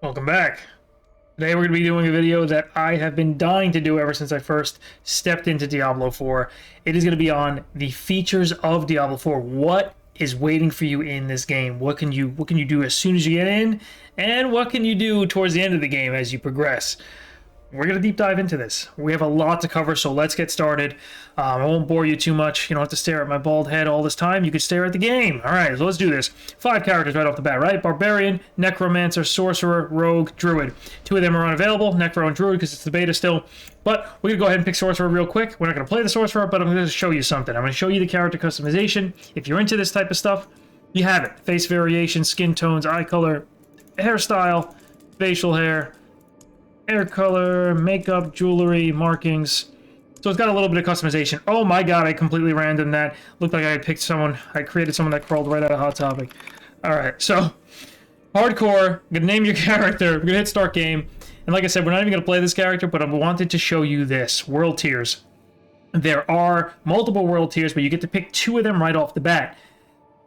Welcome back. Today we're going to be doing a video that I have been dying to do ever since I first stepped into Diablo 4. It is going to be on the features of Diablo 4. What is waiting for you in this game? What can you do as soon as you get in? And what can you do towards the end of the game as you progress? We're going to deep dive into this. We have a lot to cover, so let's get started. I won't bore you too much. You don't have to stare at my bald head all this time. You can stare at the game. All right, so let's do this. 5 characters right off the bat, right? Barbarian, Necromancer, Sorcerer, Rogue, Druid. 2 of them are unavailable, Necro and Druid, because it's the beta still. But we're going to go ahead and pick Sorcerer real quick. We're not going to play the Sorcerer, but I'm going to show you something. I'm going to show you the character customization. If you're into this type of stuff, you have it. Face variation, skin tones, eye color, hairstyle, facial hair, hair color, makeup, jewelry, markings. So it's got a little bit of customization. Oh my god, I completely random that. Looked like I had picked someone. I created someone that crawled right out of Hot Topic. Alright, so hardcore, I'm gonna name your character. We're gonna hit start game. And like I said, we're not even gonna play this character, but I wanted to show you this. World tiers. There are multiple world tiers, but you get to pick 2 of them right off the bat.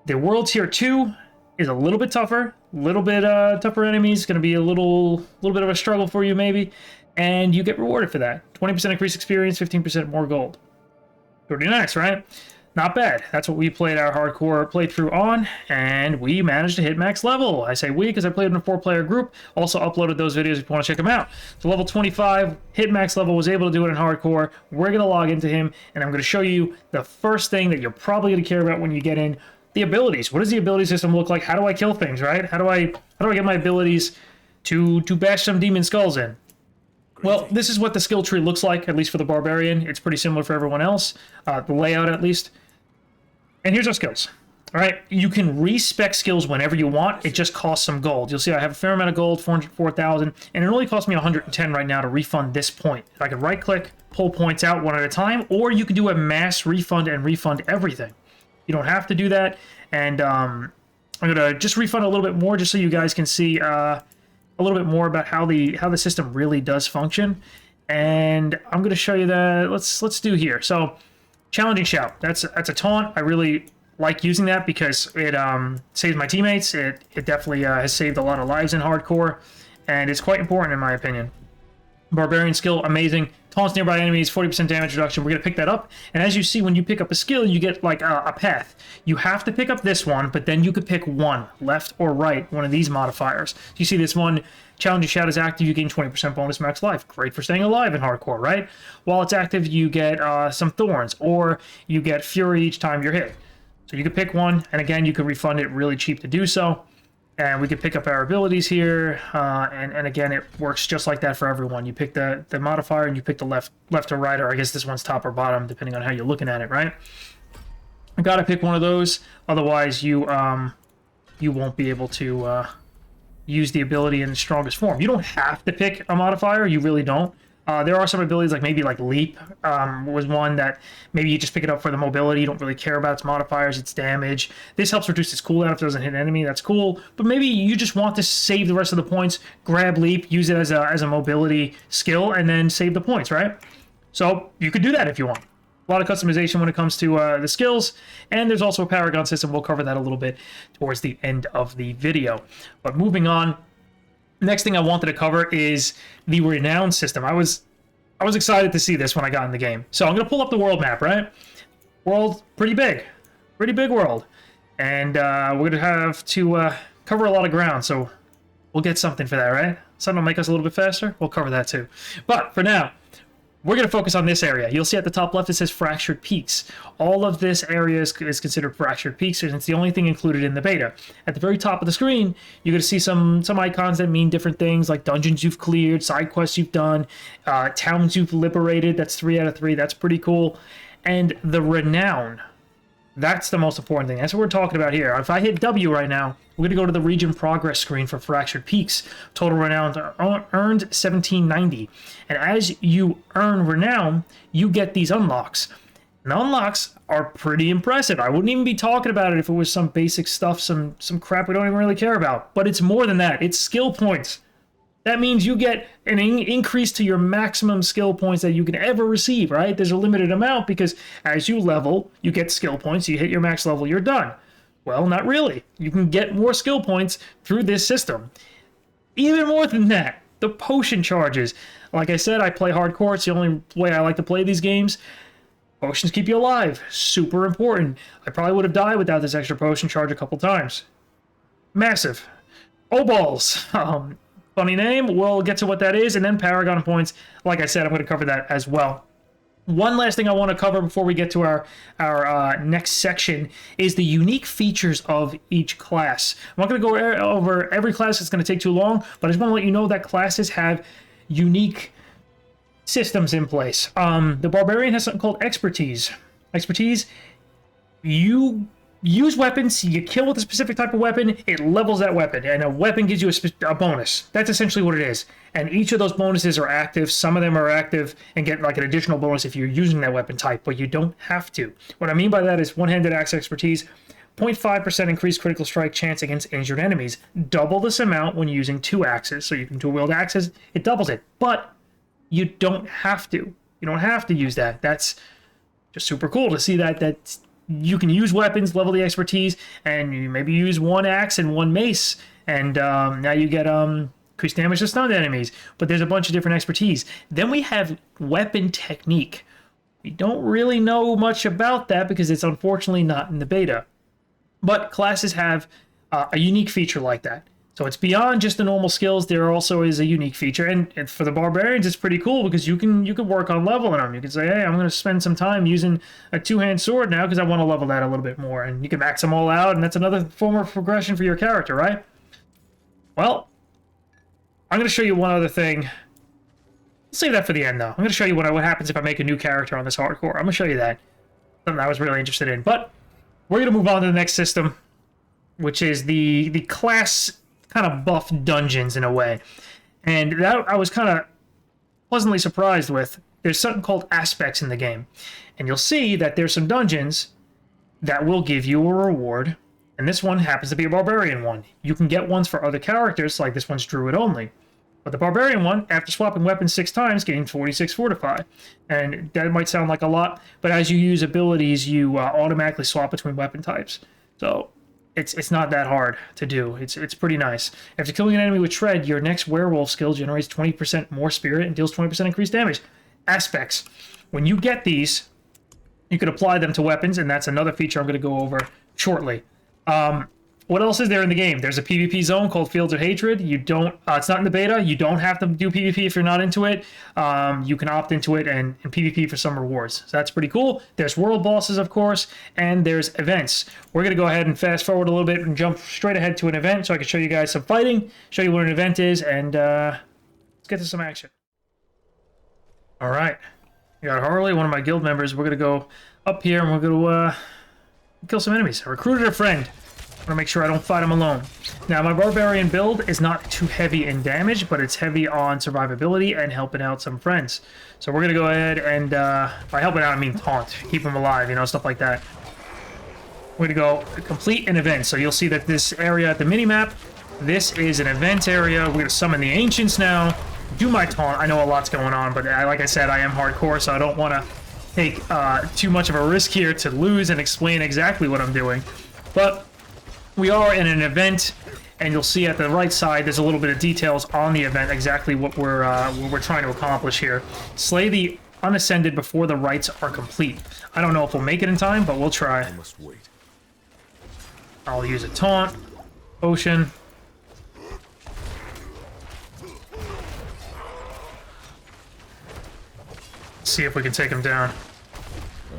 The world tier 2 is a little bit tougher, tougher enemies, going to be a little bit of a struggle for you maybe, and you get rewarded for that. 20% increased experience, 15% more gold. Pretty nice, right? Not bad. That's what we played our hardcore playthrough on, and we managed to hit max level. I say we because I played in a 4-player group. Also uploaded those videos if you want to check them out. So level 25, hit max level, was able to do it in hardcore. We're going to log into him, and I'm going to show you the first thing that you're probably going to care about when you get in. The abilities. What does the ability system look like? How do I kill things, right? How do I get my abilities to bash some demon skulls in? Well, this is what the skill tree looks like, at least for the Barbarian. It's pretty similar for everyone else, the layout at least. And here's our skills. All right, you can respec skills whenever you want. It just costs some gold. You'll see I have a fair amount of gold, 404,000, and it only costs me 110 right now to refund this point. I can right-click, pull points out one at a time, or you can do a mass refund and refund everything. You don't have to do that, and I'm going to just refund a little bit more just so you guys can see a little bit more about how the system really does function. And I'm going to show you that. Let's do here. So, Challenging Shout. That's a taunt. I really like using that because it saves my teammates. It definitely has saved a lot of lives in hardcore, and it's quite important in my opinion. Barbarian skill, amazing. Taunts nearby enemies, 40% damage reduction. We're going to pick that up. And as you see, when you pick up a skill, you get like a path. You have to pick up this one, but then you could pick one, left or right, one of these modifiers. You see this one, Challenging Shout is active, you gain 20% bonus max life. Great for staying alive in hardcore, right? While it's active, you get some Thorns, or you get Fury each time you're hit. So you could pick one, and again, you could refund it really cheap to do so. And we can pick up our abilities here, and again, it works just like that for everyone. You pick the modifier, and you pick the left or right, or I guess this one's top or bottom, depending on how you're looking at it, right? You gotta pick one of those, otherwise you won't be able to use the ability in the strongest form. You don't have to pick a modifier, you really don't. There are some abilities like maybe like Leap was one that maybe you just pick it up for the mobility. You don't really care about its modifiers, its damage. This helps reduce its cooldown if it doesn't hit an enemy. That's cool. But maybe you just want to save the rest of the points, grab Leap, use it as a mobility skill, and then save the points, right? So you could do that if you want. A lot of customization when it comes to the skills. And there's also a Paragon system. We'll cover that a little bit towards the end of the video. But moving on. Next thing I wanted to cover is the Renown system. I was excited to see this when I got in the game. So I'm going to pull up the world map, right? World, pretty big world. And we're going to have to cover a lot of ground, so we'll get something for that, right? Something will make us a little bit faster. We'll cover that too. But for now, we're going to focus on this area. You'll see at the top left it says Fractured Peaks. All of this area is considered Fractured Peaks, and it's the only thing included in the beta. At the very top of the screen, you're going to see some icons that mean different things, like dungeons you've cleared, side quests you've done, towns you've liberated. That's 3 out of 3. That's pretty cool. And the Renown. That's the most important thing. That's what we're talking about here. If I hit W right now, we're going to go to the region progress screen for Fractured Peaks. Total Renown earned 1790. And as you earn Renown, you get these unlocks. And the unlocks are pretty impressive. I wouldn't even be talking about it if it was some basic stuff, some crap we don't even really care about. But it's more than that. It's skill points. That means you get an increase to your maximum skill points that you can ever receive, right? There's a limited amount because as you level, you get skill points. You hit your max level, you're done. Well, not really. You can get more skill points through this system. Even more than that, the potion charges. Like I said, I play hardcore. It's the only way I like to play these games. Potions keep you alive. Super important. I probably would have died without this extra potion charge a couple times. Massive. Obols. Funny name. We'll get to what that is. And then Paragon points. Like I said, I'm going to cover that as well. One last thing I want to cover before we get to our next section is the unique features of each class. I'm not going to go over every class. It's going to take too long, but I just want to let you know that classes have unique systems in place. The Barbarian has something called Expertise. Expertise, you use weapons, you kill with a specific type of weapon, it levels that weapon, and a weapon gives you a bonus. That's essentially what it is. And each of those bonuses are active. Some of them are active and get like an additional bonus if you're using that weapon type, but you don't have to. What I mean by that is one-handed axe expertise, 0.5% increased critical strike chance against injured enemies. Double this amount when using 2 axes. So you can dual wield axes, it doubles it. But you don't have to. You don't have to use that. That's just super cool to see that you can use weapons, level the expertise, and you maybe use 1 axe and 1 mace, and now you get increased damage to stunned enemies. But there's a bunch of different expertise. Then we have weapon technique. We don't really know much about that because it's unfortunately not in the beta. But classes have a unique feature like that. So it's beyond just the normal skills. There also is a unique feature, and for the barbarians, it's pretty cool because you can work on leveling them. You can say, hey, I'm going to spend some time using a 2-hand sword now because I want to level that a little bit more, and you can max them all out, and that's another form of progression for your character, right? Well, I'm going to show you one other thing. I'll save that for the end, though. I'm going to show you what happens if I make a new character on this hardcore. I'm going to show you that. Something I was really interested in. But we're going to move on to the next system, which is the class kind of buff dungeons in a way. And that I was kind of pleasantly surprised with. There's something called aspects in the game. And you'll see that there's some dungeons that will give you a reward. And this one happens to be a barbarian one. You can get ones for other characters, like this one's druid only. But the barbarian one, after swapping weapons 6 times, gains 46 fortify. And that might sound like a lot, but as you use abilities, you automatically swap between weapon types. So it's not that hard to do. It's pretty nice. After killing an enemy with Shred, your next werewolf skill generates 20% more spirit and deals 20% increased damage. Aspects. When you get these, you can apply them to weapons, and that's another feature I'm going to go over shortly. What else is there in the game? There's a PvP zone called Fields of Hatred. You don't. It's not in the beta. You don't have to do PvP if you're not into it. You can opt into it and PvP for some rewards. So that's pretty cool. There's world bosses, of course, and there's events. We're going to go ahead and fast forward a little bit and jump straight ahead to an event so I can show you guys some fighting, show you what an event is, and let's get to some action. All right. We got Harley, one of my guild members. We're going to go up here and we're going to kill some enemies. I recruited a friend. I want to make sure I don't fight him alone. Now, my barbarian build is not too heavy in damage, but it's heavy on survivability and helping out some friends. So we're going to go ahead and, by helping out, I mean taunt. Keep them alive, you know, stuff like that. We're going to go complete an event. So you'll see that this area at the minimap, this is an event area. We're going to summon the Ancients now. Do my taunt. I know a lot's going on, but like I said, I am hardcore, so I don't want to take too much of a risk here to lose and explain exactly what I'm doing. But we are in an event, and you'll see at the right side there's a little bit of details on the event, exactly what we're trying to accomplish here. Slay the unascended before the rites are complete. I don't know if we'll make it in time, but we'll try. I must wait. I'll use a taunt, potion. See if we can take him down.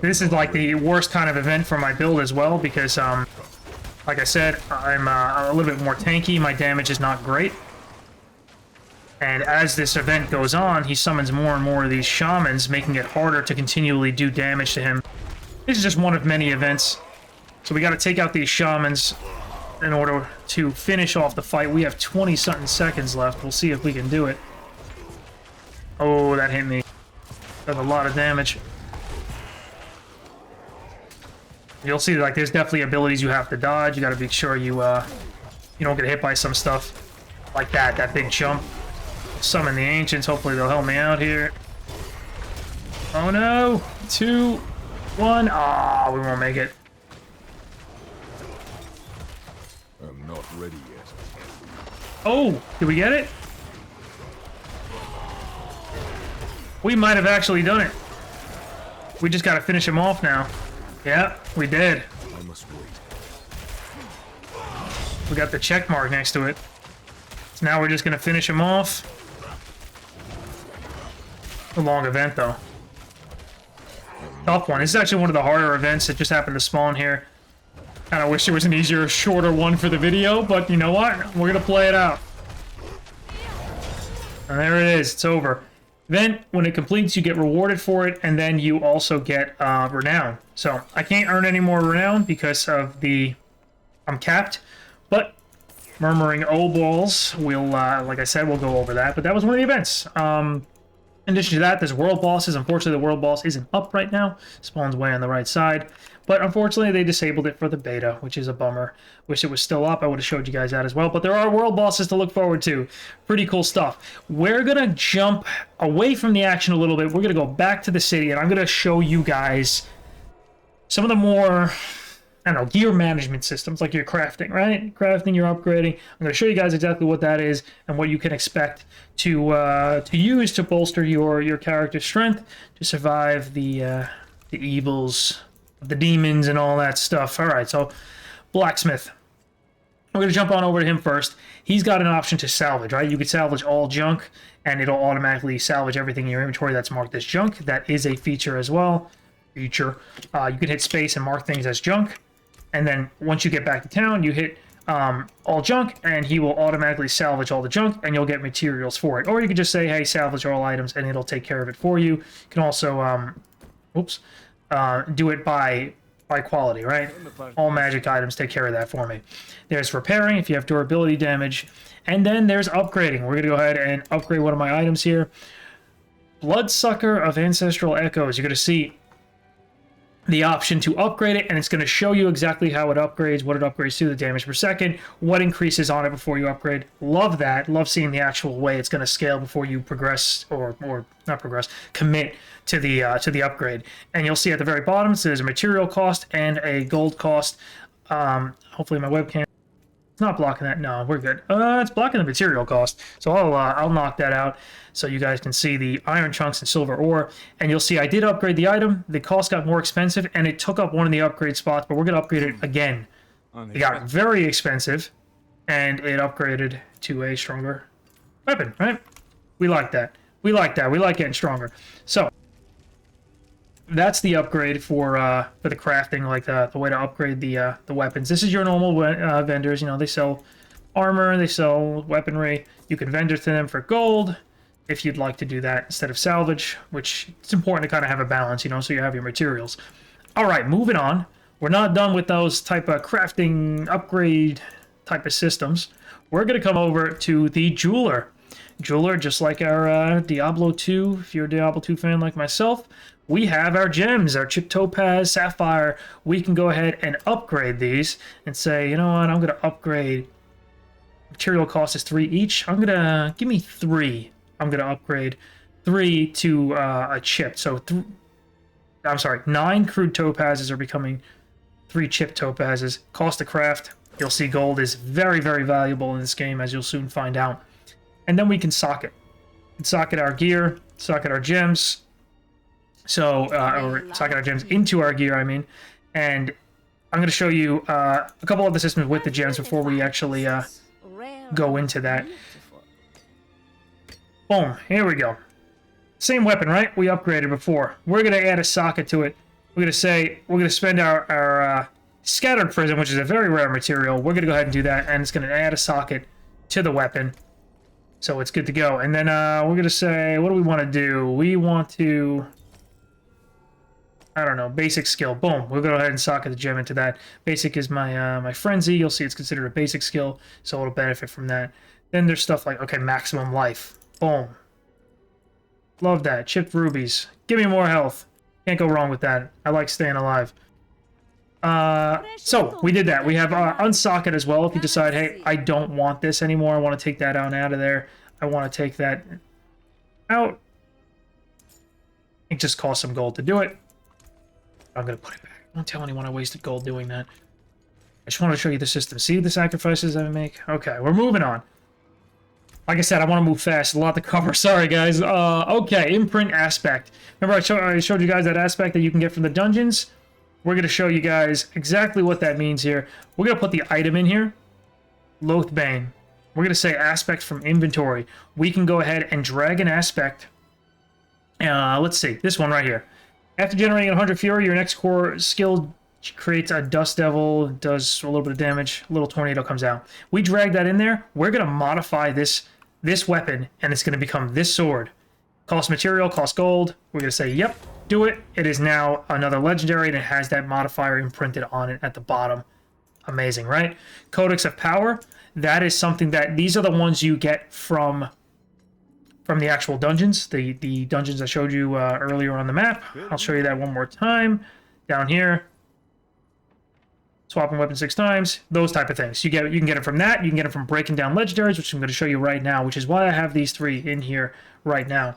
This is like the worst kind of event for my build as well, because like I said, I'm a little bit more tanky. My damage is not great. And as this event goes on, he summons more and more of these shamans, making it harder to continually do damage to him. This is just one of many events. So we got to take out these shamans in order to finish off the fight. We have 20-something seconds left. We'll see if we can do it. Oh, that hit me. That's a lot of damage. You'll see, like, there's definitely abilities you have to dodge. You got to be sure you don't get hit by some stuff like that big jump. Summon the Ancients. Hopefully they'll help me out here. Oh no! 2, 1. Ah, we won't make it. I'm not ready yet. Oh, did we get it? We might have actually done it. We just gotta finish him off now. Yeah, we did. I must wait. We got the check mark next to it. So now we're just gonna finish him off. A long event though. Tough one. This is actually one of the harder events that just happened to spawn here. Kind of wish there was an easier, shorter one for the video, but you know what? We're gonna play it out. And there it is. It's over. Then, when it completes, you get rewarded for it, and then you also get Renown. So, I can't earn any more Renown because of the... I'm capped. But, Murmuring Obols, we'll, like I said, we'll go over that. But that was one of the events. In addition to that, there's world bosses. Unfortunately, the world boss isn't up right now. Spawns way on the right side. But unfortunately, they disabled it for the beta, which is a bummer. Wish it was still up. I would have showed you guys that as well. But there are world bosses to look forward to. Pretty cool stuff. We're going to jump away from the action a little bit. We're going to go back to the city, and I'm going to show you guys some of the more... I don't know, gear management systems, like your crafting, right? Crafting, you're upgrading. I'm going to show you guys exactly what that is and what you can expect to use to bolster your character's strength to survive the evils, the demons, and all that stuff. All right, so Blacksmith. We're going to jump on over to him first. He's got an option to salvage, right? You can salvage all junk, and it'll automatically salvage everything in your inventory that's marked as junk. That is a feature as well. You can hit space and mark things as junk. And then once you get back to town, you hit all junk, and he will automatically salvage all the junk, and you'll get materials for it. Or you can just say, hey, salvage all items, and it'll take care of it for you. You can also, do it by quality, right? All magic items take care of that for me. There's repairing if you have durability damage. And then there's upgrading. We're going to go ahead and upgrade one of my items here. Bloodsucker of Ancestral Echoes. You're going to see the option to upgrade it, and it's going to show you exactly how it upgrades, what it upgrades to, the damage per second, what increases on it before you upgrade. Love that. Love seeing the actual way it's going to scale before you progress, or not progress, commit to the upgrade. And you'll see at the very bottom, so there's a material cost and a gold cost. Hopefully my webcam... It's not blocking that. No, we're good. It's blocking the material cost. So I'll knock that out so you guys can see the iron chunks and silver ore. And you'll see I did upgrade the item. The cost got more expensive, and it took up one of the upgrade spots, but we're going to upgrade it again. It got very expensive, and it upgraded to a stronger weapon, right? We like that. We like that. We like getting stronger. So that's the upgrade for the crafting, like the way to upgrade the weapons. This is your normal vendors. You know, they sell armor, they sell weaponry. You can vendor to them for gold if you'd like to do that instead of salvage, which it's important to kind of have a balance, you know, so you have your materials. All right, moving on. We're not done with those type of crafting upgrade type of systems. We're going to come over to the jeweler. Jeweler, just like our Diablo 2, if you're a Diablo 2 fan like myself, we have our gems, our chip topaz, sapphire. We can go ahead and upgrade these and say, you know what, I'm going to upgrade. Material cost is 3 each. I'm going to, give me 3. I'm going to upgrade 3 to a chip. So, I'm sorry, 9 crude topazes are becoming 3 chip topazes. Cost to craft, you'll see gold is very, very valuable in this game, as you'll soon find out. And then we can socket. We can socket our gear, socket our gems. So, or socket our gems into our gear, I mean. And I'm going to show you a couple of the systems with the gems before we actually go into that. Boom, here we go. Same weapon, right? We upgraded before. We're going to add a socket to it. We're going to say, we're going to spend our scattered prism, which is a very rare material. We're going to go ahead and do that, and it's going to add a socket to the weapon. So it's good to go. And then we're going to say, what do we want to do? We want to... I don't know, basic skill. Boom. We'll go ahead and socket the gem into that. Basic is my my frenzy. You'll see it's considered a basic skill, so it'll benefit from that. Then there's stuff like, okay, maximum life. Boom. Love that. Chipped rubies. Give me more health. Can't go wrong with that. I like staying alive. So we did that. We have unsocket as well. If you decide, hey, I don't want this anymore. I want to take that out of there. I want to take that out. It just costs some gold to do it. I'm going to put it back. Don't tell anyone I wasted gold doing that. I just want to show you the system. See the sacrifices I make? Okay, we're moving on. Like I said, I want to move fast. A lot to cover. Sorry, guys. Okay, imprint aspect. Remember I showed you guys that aspect that you can get from the dungeons? We're going to show you guys exactly what that means here. We're going to put the item in here. Loathbane. We're going to say aspect from inventory. We can go ahead and drag an aspect. Let's see. This one right here. After generating 100 Fury, your next core skill creates a Dust Devil, does a little bit of damage, a little tornado comes out. We drag that in there. We're going to modify this weapon, and it's going to become this sword. Cost material, cost gold. We're going to say, yep, do it. It is now another legendary, and it has that modifier imprinted on it at the bottom. Amazing, right? Codex of Power. That is something that, these are the ones you get from the actual dungeons, the dungeons I showed you earlier on the map. I'll show you that one more time. Down here. Swapping weapons 6 times, those type of things. You can get them from that. You can get them from breaking down legendaries, which I'm going to show you right now, which is why I have these 3 in here right now.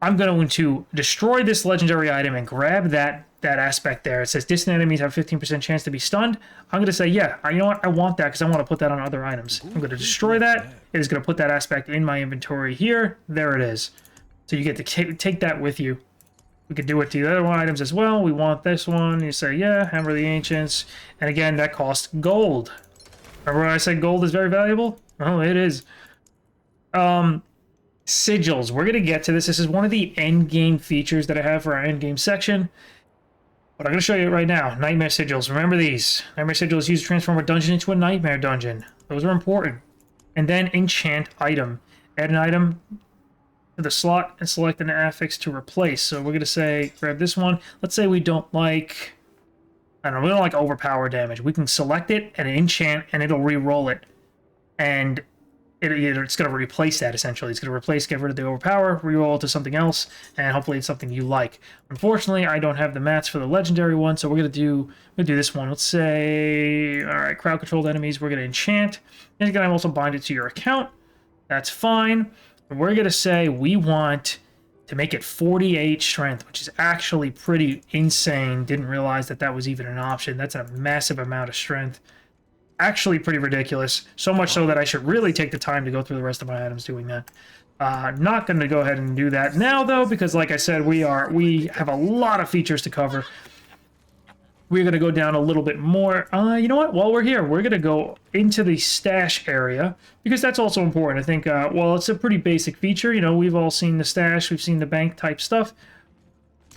I'm going to destroy this legendary item and grab that aspect there. It says distant enemies have 15% chance to be stunned. I'm going to say, yeah, you know what? I want that because I want to put that on other items. I'm going to destroy that. It is going to put that aspect in my inventory here. There it is. So you get to take that with you. We could do it to the other items as well. We want this one. You say, yeah, Hammer of the Ancients. And again, that costs gold. Remember when I said gold is very valuable? Oh, it is. Sigils. We're going to get to this. This is one of the endgame features that I have for our endgame section. But I'm going to show you it right now. Nightmare Sigils. Remember these. Nightmare Sigils use to transform a dungeon into a nightmare dungeon. Those are important. And then enchant item. Add an item to the slot and select an affix to replace. So we're going to say, grab this one. Let's say we don't like, I don't know, we don't like overpower damage. We can select it and enchant and it'll re-roll it. And it's going to replace that essentially. It's going to replace, get rid of the overpower, re-roll it to something else, and hopefully it's something you like. Unfortunately, I don't have the mats for the legendary one, so we're going to do this one. Let's say, all right, crowd controlled enemies, we're going to enchant. And you can also bind it to your account. That's fine. We're going to say we want to make it 48 strength, which is actually pretty insane. Didn't realize that was even an option. That's a massive amount of strength. Actually pretty ridiculous. So much so that I should really take the time to go through the rest of my items doing that. Not going to go ahead and do that now, though, because like I said, we have a lot of features to cover. We're going to go down a little bit more. You know what? While we're here, we're going to go into the stash area because that's also important. I think, well, it's a pretty basic feature. You know, we've all seen the stash. We've seen the bank type stuff.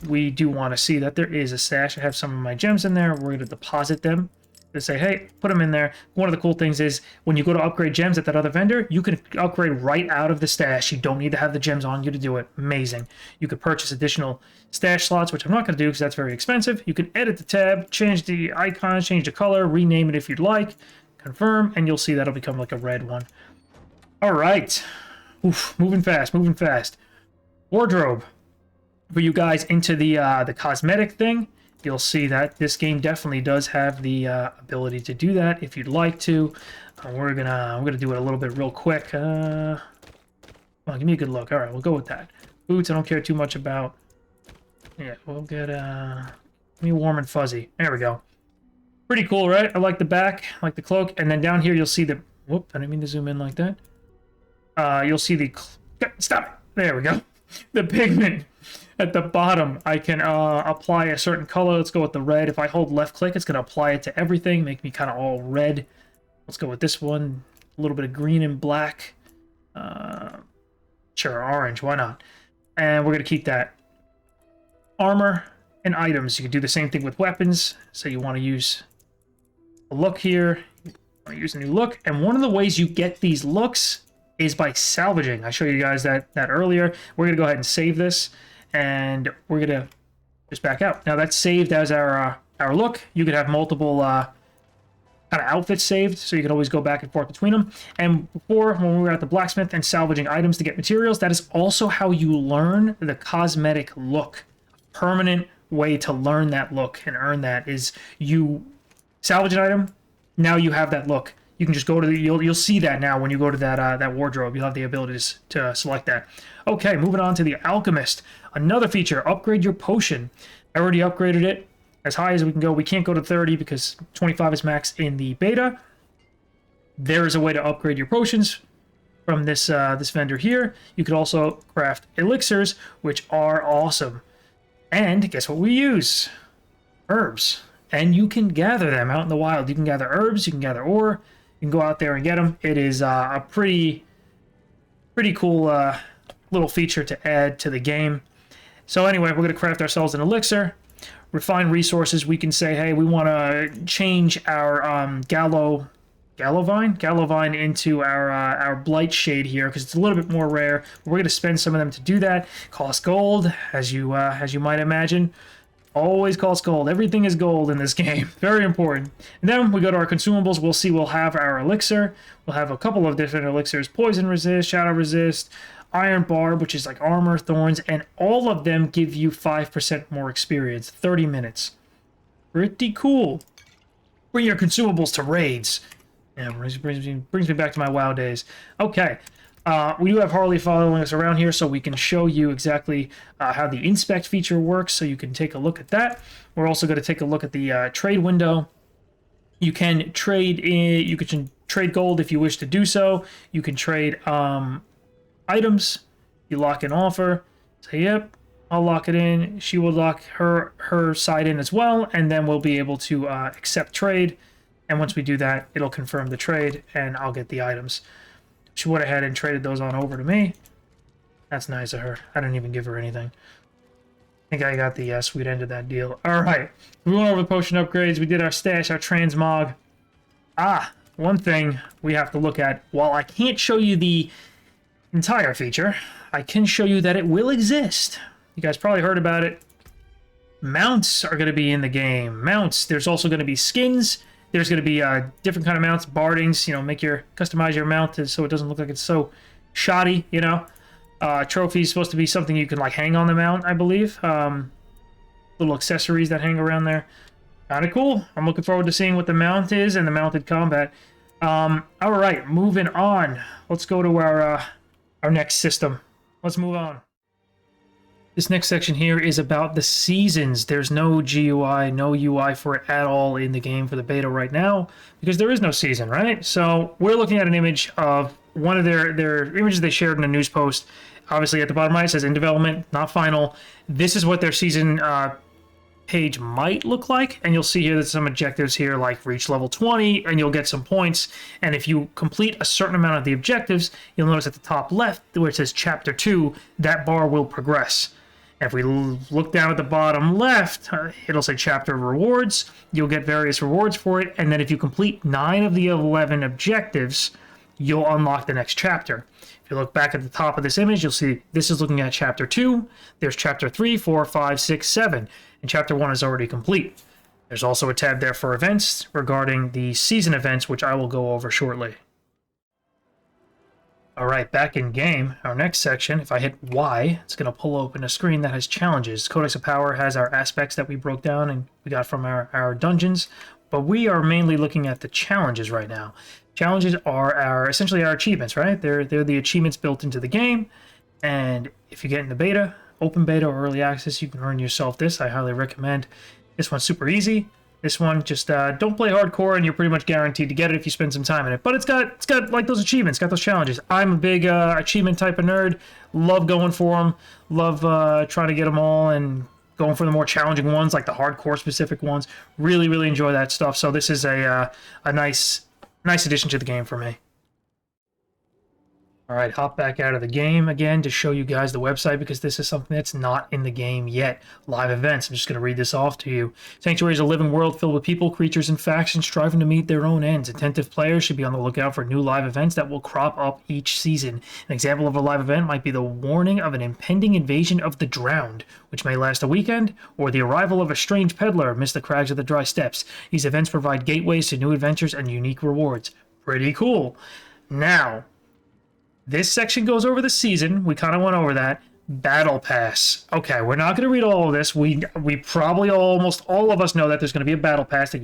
We do want to see that there is a stash. I have some of my gems in there. We're going to deposit them. They say, hey, put them in there. One of the cool things is when you go to upgrade gems at that other vendor, you can upgrade right out of the stash. You don't need to have the gems on you to do it. Amazing. You could purchase additional stash slots, which I'm not going to do because that's very expensive. You can edit the tab, change the icons, change the color, rename it if you'd like, confirm, and you'll see that'll become like a red one. All right. Oof, moving fast, moving fast. Wardrobe. For you guys into the cosmetic thing, you'll see that this game definitely does have the ability to do that if you'd like to. We're gonna do it a little bit real quick. Well, give me a good look. All right, we'll go with that. Boots, I don't care too much about. Yeah, we'll get give me warm and fuzzy. There we go. Pretty cool, right? I like the back, I like the cloak, and then down here you'll see the. Whoop! I didn't mean to zoom in like that. You'll see the. Stop it! There we go. The pigment. At the bottom, I can apply a certain color. Let's go with the red. If I hold left click, it's going to apply it to everything, make me kind of all red. Let's go with this one. A little bit of green and black. Sure, orange. Why not? And we're going to keep that. Armor and items. You can do the same thing with weapons. So you want to use a look here. You want to use a new look. And one of the ways you get these looks is by salvaging. I showed you guys that earlier. We're going to go ahead and save this. And we're going to just back out. Now that's saved as our look. You could have multiple kind of outfits saved, so you can always go back and forth between them. And before, when we were at the blacksmith and salvaging items to get materials, that is also how you learn the cosmetic look. A permanent way to learn that look and earn that is you salvage an item, now you have that look. You can just go to the, you'll see that now when you go to that wardrobe. You'll have the ability to select that. Okay, moving on to the Alchemist. Another feature, upgrade your potion. I already upgraded it as high as we can go. We can't go to 30 because 25 is max in the beta. There is a way to upgrade your potions. from this this vendor here. You could also craft elixirs, which are awesome. And guess what we use? Herbs. And you can gather them out in the wild. You can gather herbs, you can gather ore, you can go out there and get them. It is a pretty cool little feature to add to the game. So anyway, we're going to craft ourselves an elixir. Refine resources. We can say, hey, we want to change our Gallo vine into our blight shade here because it's a little bit more rare. We're going to spend some of them to do that. Cost gold, as you might imagine. Always costs gold. Everything is gold in this game. Very important. And then we go to our consumables. We'll see we'll have our elixir. We'll have a couple of different elixirs. Poison resist, shadow resist, iron barb, which is like armor, thorns, and all of them give you 5% more experience. 30 minutes. Pretty cool. Bring your consumables to raids. Yeah, brings me back to my WoW days. Okay. We do have Harley following us around here, so we can show you exactly how the inspect feature works, so you can take a look at that. We're also going to take a look at the trade window. You can trade gold if you wish to do so. You can trade items. You lock an offer. Say, yep, I'll lock it in. She will lock her side in as well, and then we'll be able to accept trade. And once we do that, it'll confirm the trade, and I'll get the items. She went ahead and traded those on over to me. That's nice of her. I didn't even give her anything. I think I got the sweet end of that deal. All right. We went over the potion upgrades. We did our stash, our transmog. One thing we have to look at. While I can't show you the entire feature, I can show you that it will exist. You guys probably heard about it. Mounts are going to be in the game. Mounts. There's also going to be skins. There's going to be different kind of mounts, bardings, customize your mount so it doesn't look like it's so shoddy, Trophy is supposed to be something you can, like, hang on the mount, I believe. Little accessories that hang around there. Kind of cool. I'm looking forward to seeing what the mount is and the mounted combat. All right, moving on. Let's go to our next system. Let's move on. This next section here is about the seasons. There's no GUI, no UI for it at all in the game for the beta right now, because there is no season, right? So we're looking at an image of one of their images they shared in a news post. Obviously at the bottom right it says in development, not final. This is what their season page might look like, and you'll see here that some objectives here like reach level 20 and you'll get some points, and if you complete a certain amount of the objectives, you'll notice at the top left where it says chapter 2, that bar will progress. If we look down at the bottom left, it'll say chapter rewards. You'll get various rewards for it, and then if you complete 9 of the 11 objectives, you'll unlock the next chapter. If you look back at the top of this image, you'll see this is looking at chapter 2. There's chapter 3, 4, 5, 6, 7, and chapter 1 is already complete. There's also a tab there for events regarding the season events, which I will go over shortly. All right, back in game, our next section, if I hit Y, it's going to pull open a screen that has challenges. Codex of Power has our aspects that we broke down and we got from our dungeons, but we are mainly looking at the challenges right now. Challenges are essentially our achievements, right? They're the achievements built into the game, and if you get in the beta, open beta or early access, you can earn yourself this. I highly recommend. This one's super easy. This one, just don't play hardcore, and you're pretty much guaranteed to get it if you spend some time in it. But it's got like those achievements, got those challenges. I'm a big achievement type of nerd. Love going for them. Love trying to get them all and going for the more challenging ones, like the hardcore specific ones. Really, really enjoy that stuff. So this is a nice addition to the game for me. All right, hop back out of the game again to show you guys the website, because this is something that's not in the game yet. Live events. I'm just going to read this off to you. Sanctuary is a living world filled with people, creatures, and factions striving to meet their own ends. Attentive players should be on the lookout for new live events that will crop up each season. An example of a live event might be the warning of an impending invasion of the drowned, which may last a weekend, or the arrival of a strange peddler amidst the crags of the dry steppes. These events provide gateways to new adventures and unique rewards. Pretty cool. Now, this section goes over the season. We kind of went over that. Battle Pass. Okay, we're not going to read all of this. We probably almost all of us know that there's going to be a Battle Pass that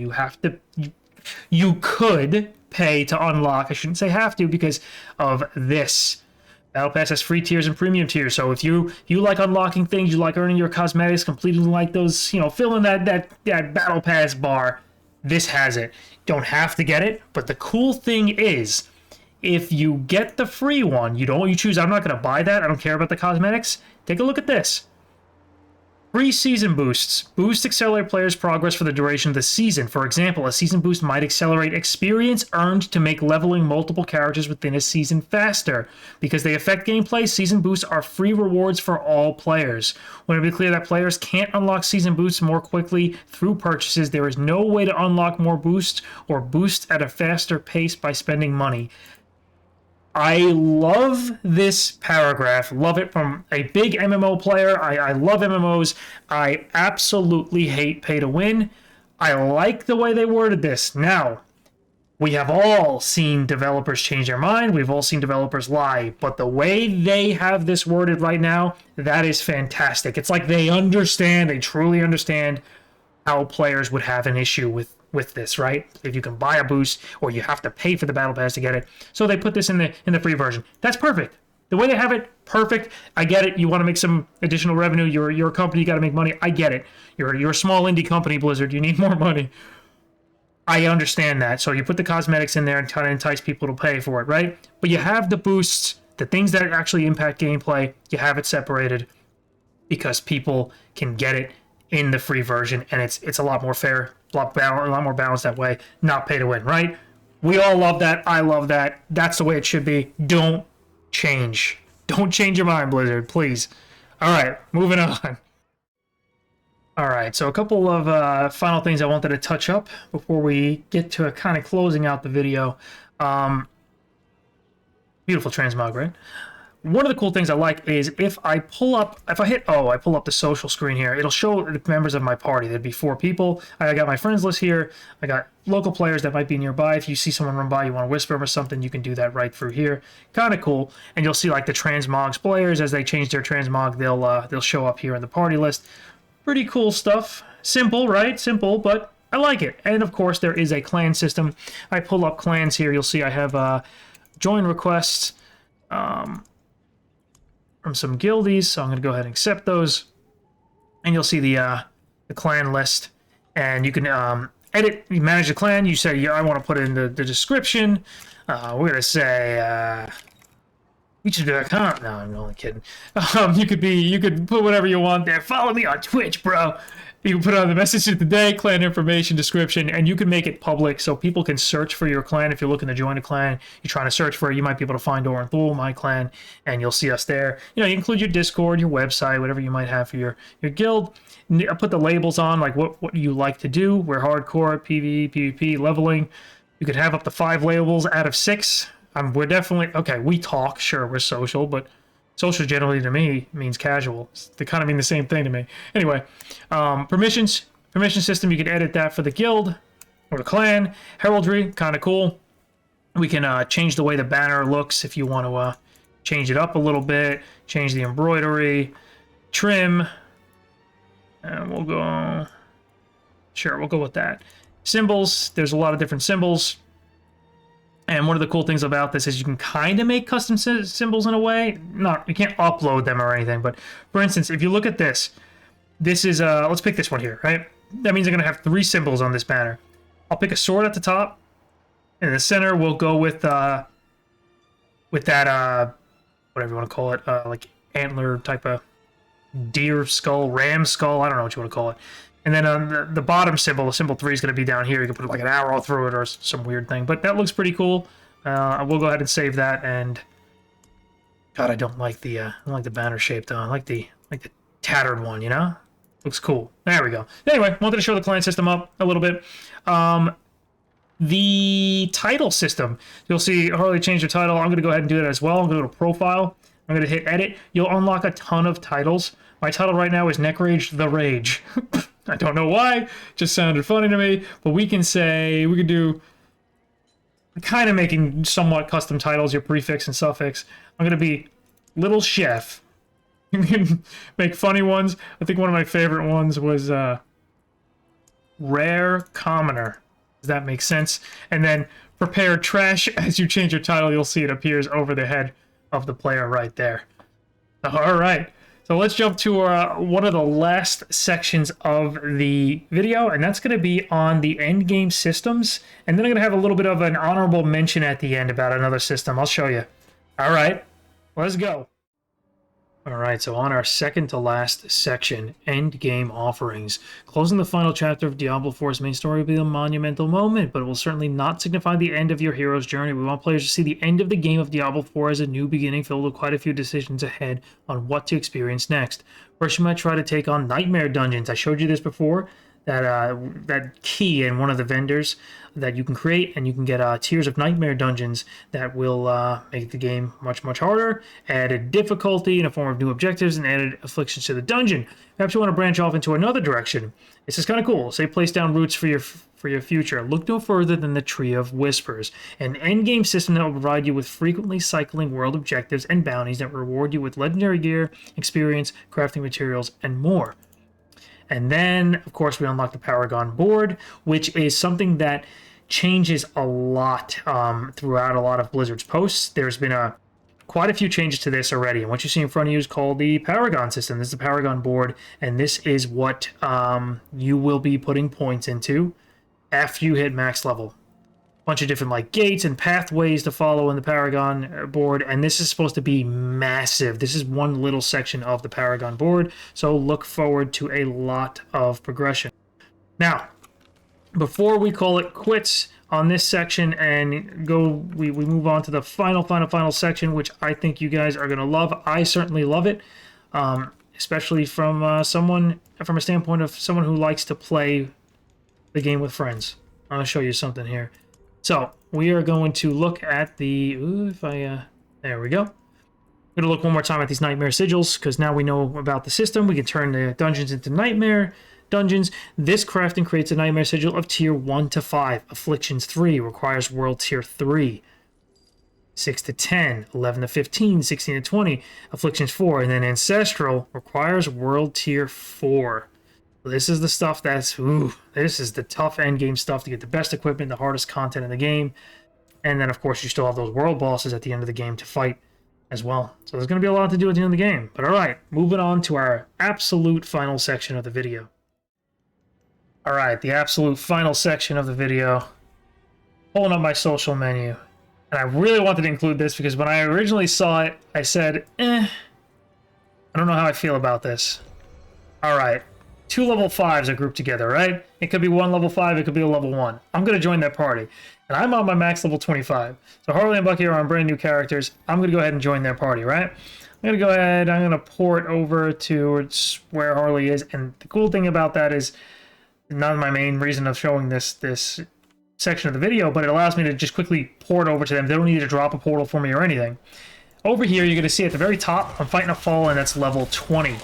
you could pay to unlock. I shouldn't say have to because of this. Battle Pass has free tiers and premium tiers. So if you like unlocking things, you like earning your cosmetics, completing like those, filling that Battle Pass bar, this has it. Don't have to get it, but the cool thing is, If you get the free one, you choose, I'm not going to buy that, I don't care about the cosmetics. Take a look at this. Free season boosts. Boost accelerate players' progress for the duration of the season. For example, a season boost might accelerate experience earned to make leveling multiple characters within a season faster. Because they affect gameplay, season boosts are free rewards for all players. Want to be clear that players can't unlock season boosts more quickly through purchases. There is no way to unlock more boosts or boost at a faster pace by spending money. I love this paragraph. Love it from a big MMO player. I love MMOs. I absolutely hate pay to win. I like the way they worded this. Now, we have all seen developers change their mind. We've all seen developers lie. But the way they have this worded right now, that is fantastic. It's like they understand, they truly understand how players would have an issue with this, right? If you can buy a boost or you have to pay for the battle pass to get it. So they put this in the free version. That's perfect. The way they have it, perfect. I get it. You want to make some additional revenue. You're a company, you got to make money. I get it. You're a small indie company, Blizzard. You need more money. I understand that. So you put the cosmetics in there and try to entice people to pay for it, right? But you have the boosts, the things that actually impact gameplay, you have it separated because people can get it in the free version, and it's a lot more fair, a lot more balanced that way, not pay to win, right? We all love that. I love that. That's the way it should be. Don't change. Don't change your mind, Blizzard, please. All right, moving on. All right, so a couple of final things I wanted to touch up before we get to kind of closing out the video. Beautiful transmog, right? One of the cool things I like is if I pull up the social screen here, it'll show the members of my party. There'd be 4 people. I got my friends list here. I got local players that might be nearby. If you see someone run by, you want to whisper them or something, you can do that right through here. Kind of cool. And you'll see like the transmog players as they change their transmog, they'll show up here in the party list. Pretty cool stuff. Simple, right? Simple, but I like it. And of course, there is a clan system. I pull up clans here. You'll see I have join requests. From some guildies, so I'm going to go ahead and accept those. And you'll see the clan list. And you can edit, you manage the clan. You say, yeah, I want to put it in the description. We're going to say, we should do that. No, I'm only kidding. You could put whatever you want there. Follow me on Twitch, bro. You can put on the message of the day, clan information, description, and you can make it public so people can search for your clan. If you're looking to join a clan, you're trying to search for it, you might be able to find Orenthul, my clan, and you'll see us there. You know, you include your Discord, your website, whatever you might have for your guild. Put the labels on, like what you like to do. We're hardcore, PvE, PvP, leveling. You could have up to 5 labels out of 6. We're definitely, okay, we talk, sure, we're social, but social generally to me means casual. They kind of mean the same thing to me. Anyway, permission system, you can edit that for the guild or the clan. Heraldry, kind of cool. We can change the way the banner looks if you want to change it up a little bit, change the embroidery, trim, and we'll go with that. Symbols, there's a lot of different symbols. And one of the cool things about this is you can kind of make custom symbols in a way. You can't upload them or anything, but for instance, if you look at this is, let's pick this one here, right? That means I'm going to have 3 symbols on this banner. I'll pick a sword at the top, and in the center we'll go with that, whatever you want to call it, like antler type of deer skull, ram skull, I don't know what you want to call it. And then on the bottom symbol, the symbol 3 is going to be down here. You can put like an arrow through it or some weird thing. But that looks pretty cool. We'll go ahead and save that. And God, I don't like the banner shape though. I like the tattered one. You know, looks cool. There we go. Anyway, wanted to show the clan system up a little bit. The title system. You'll see Harley changed the title. I'm going to go ahead and do that as well. I'm going to go to Profile. I'm going to hit Edit. You'll unlock a ton of titles. My title right now is Nekrage the Rage. I don't know why, just sounded funny to me, but we could do kind of making somewhat custom titles, your prefix and suffix. I'm going to be Little Chef. You can make funny ones. I think one of my favorite ones was Rare Commoner. Does that make sense? And then Prepare Trash. As you change your title, you'll see it appears over the head of the player right there. All right. So let's jump to one of the last sections of the video, and that's going to be on the endgame systems. And then I'm going to have a little bit of an honorable mention at the end about another system. I'll show you. All right, let's go. All right, so on our second to last section, Endgame Offerings. Closing the final chapter of Diablo 4's main story will be a monumental moment, but it will certainly not signify the end of your hero's journey. We want players to see the end of the game of Diablo 4 as a new beginning filled with quite a few decisions ahead on what to experience next. First, you might try to take on Nightmare Dungeons. I showed you this before, that key in one of the vendors that you can create, and you can get tiers of Nightmare Dungeons that will make the game much, much harder, added difficulty in the form of new objectives, and added afflictions to the dungeon. Perhaps you want to branch off into another direction. This is kind of cool. Say place down roots for your future. Look no further than the Tree of Whispers, an endgame system that will provide you with frequently cycling world objectives and bounties that reward you with legendary gear, experience, crafting materials, and more. And then, of course, we unlock the Paragon board, which is something that changes a lot throughout a lot of Blizzard's posts. There's been quite a few changes to this already. And what you see in front of you is called the Paragon system. This is the Paragon board, and this is what you will be putting points into after you hit max level. Bunch of different like gates and pathways to follow in the Paragon board, and this is supposed to be massive. This is one little section of the Paragon board, so look forward to a lot of progression. Now, before we call it quits on this section and we move on to the final section, which I think you guys are going to love. I certainly love it, especially from a standpoint of someone who likes to play the game with friends. I'm going to show you something here. So we are going to look at the, there we go. I'm going to look one more time at these Nightmare Sigils, because now we know about the system. We can turn the dungeons into Nightmare Dungeons. This crafting creates a Nightmare Sigil of tier 1 to 5. Afflictions 3 requires world tier 3. 6 to 10, 11 to 15, 16 to 20, Afflictions 4. And then Ancestral requires world tier 4. This is the stuff that's, this is the tough endgame stuff to get the best equipment, the hardest content in the game. And then, of course, you still have those world bosses at the end of the game to fight as well. So there's going to be a lot to do at the end of the game. But all right, moving on to our absolute final section of the video. All right, the absolute final section of the video. Pulling up my social menu. And I really wanted to include this because when I originally saw it, I said, I don't know how I feel about this. All right. 2 level 5s are grouped together, right? It could be 1 level 5, it could be a level 1. I'm going to join that party. And I'm on my max level 25. So Harley and Bucky are on brand new characters. I'm going to go ahead and join their party, right? I'm going to go ahead, I'm going to port over to where Harley is. And the cool thing about that is, not my main reason of showing this section of the video, but it allows me to just quickly port over to them. They don't need to drop a portal for me or anything. Over here, you're going to see at the very top, I'm fighting a Fallen that's level 20.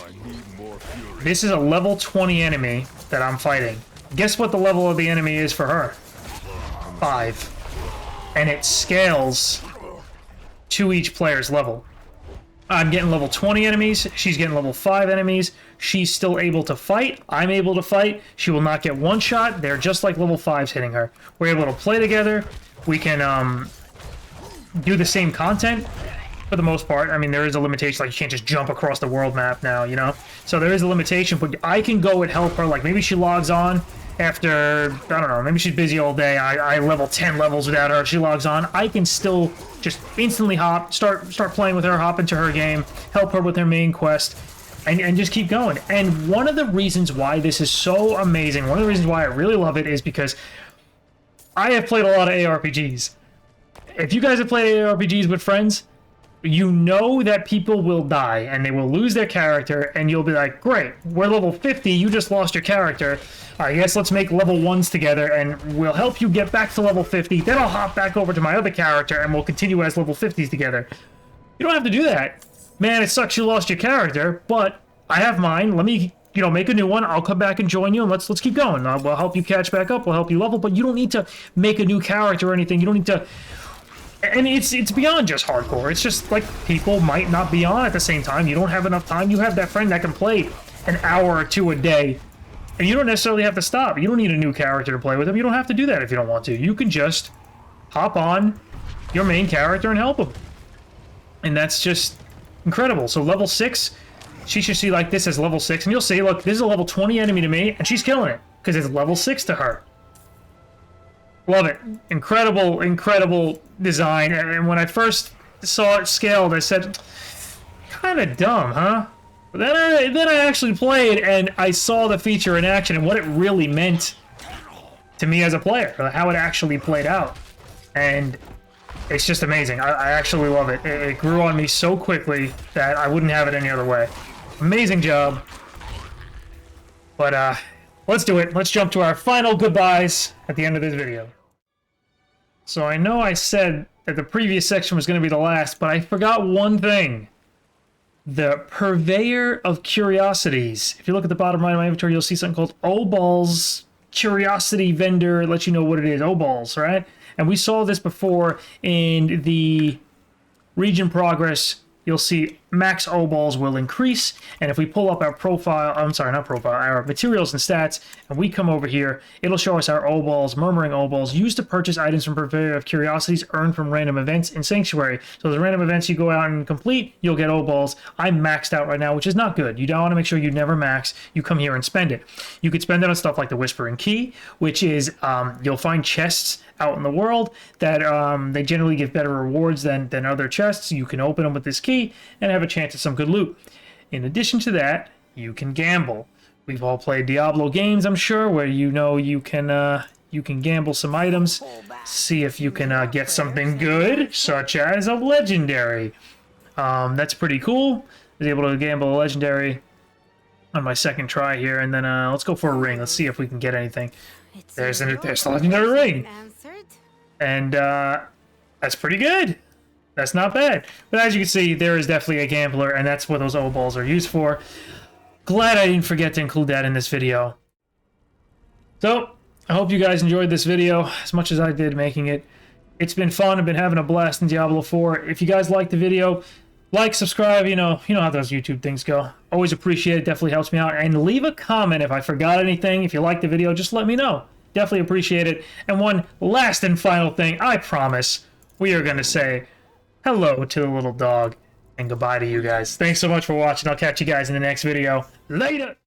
This is a level 20 enemy that I'm fighting. Guess what the level of the enemy is for her? 5. And it scales to each player's level. I'm getting level 20 enemies. She's getting level 5 enemies. She's still able to fight. I'm able to fight. She will not get one shot. They're just like level 5s hitting her. We're able to play together. We can do the same content. For the most part. I mean, there is a limitation, like you can't just jump across the world map now, you know? So there is a limitation, but I can go and help her, like maybe she logs on after, I don't know, maybe she's busy all day, I level 10 levels without her, she logs on, I can still just instantly hop, start playing with her, hop into her game, help her with her main quest, and just keep going. And one of the reasons why this is so amazing, one of the reasons why I really love it is because I have played a lot of ARPGs. If you guys have played ARPGs with friends, you know that people will die and they will lose their character, and you'll be like, great, we're level 50, you just lost your character. I guess let's make level 1s together and we'll help you get back to level 50. Then I'll hop back over to my other character and we'll continue as level 50s together. You don't have to do that. Man, it sucks you lost your character, but I have mine. Let me, make a new one. I'll come back and join you and let's keep going. We'll help you catch back up. We'll help you level, but you don't need to make a new character or anything. You don't need to. And it's beyond just hardcore. It's just like people might not be on at the same time. You don't have enough time. You have that friend that can play an hour or 2 a day. And you don't necessarily have to stop. You don't need a new character to play with them. You don't have to do that if you don't want to. You can just hop on your main character and help them. And that's just incredible. So level 6, she should see like this as level 6, and you'll see, look, this is a level 20 enemy to me, and she's killing it because it's level 6 to her. Love it. Incredible, incredible design. And when I first saw it scaled, I said, kind of dumb, huh? But then I actually played, and I saw the feature in action and what it really meant to me as a player, how it actually played out. And it's just amazing. I actually love it. It grew on me so quickly that I wouldn't have it any other way. Amazing job. But let's do it. Let's jump to our final goodbyes at the end of this video. So I know I said that the previous section was going to be the last, but I forgot one thing. The Purveyor of Curiosities. If you look at the bottom right of my inventory, you'll see something called Obols. Curiosity vendor lets you know what it is. Obols, right? And we saw this before in the region progress. You'll see max Obols will increase, and if we pull up our profile, I'm sorry, not profile, our materials and stats, and we come over here, it'll show us our Obols, Murmuring Obols, used to purchase items from Purveyor of Curiosities, earned from random events in Sanctuary. So the random events you go out and complete, you'll get Obols. I'm maxed out right now, which is not good. You don't want to make sure you never max. You come here and spend it. You could spend it on stuff like the Whispering Key, which is, you'll find chests out in the world that they generally give better rewards than other chests. You can open them with this key and have a chance at some good loot. In addition to that, you can gamble. We've all played Diablo games, I'm sure, where you can gamble some items, see if you can get something good, such as a legendary. That's pretty cool. I was able to gamble a legendary on my second try here, and then let's go for a ring. Let's see if we can get anything. There's the legendary ring. And that's pretty good. That's not bad. But as you can see, there is definitely a gambler, and that's what those Obols are used for. Glad I didn't forget to include that in this video. So, I hope you guys enjoyed this video as much as I did making it. It's been fun. I've been having a blast in Diablo 4. If you guys liked the video, like, subscribe, you know how those YouTube things go. Always appreciate it. Definitely helps me out. And leave a comment if I forgot anything. If you liked the video, just let me know. Definitely appreciate it. And one last and final thing, I promise, we are going to say hello to the little dog and goodbye to you guys. Thanks so much for watching. I'll catch you guys in the next video. Later!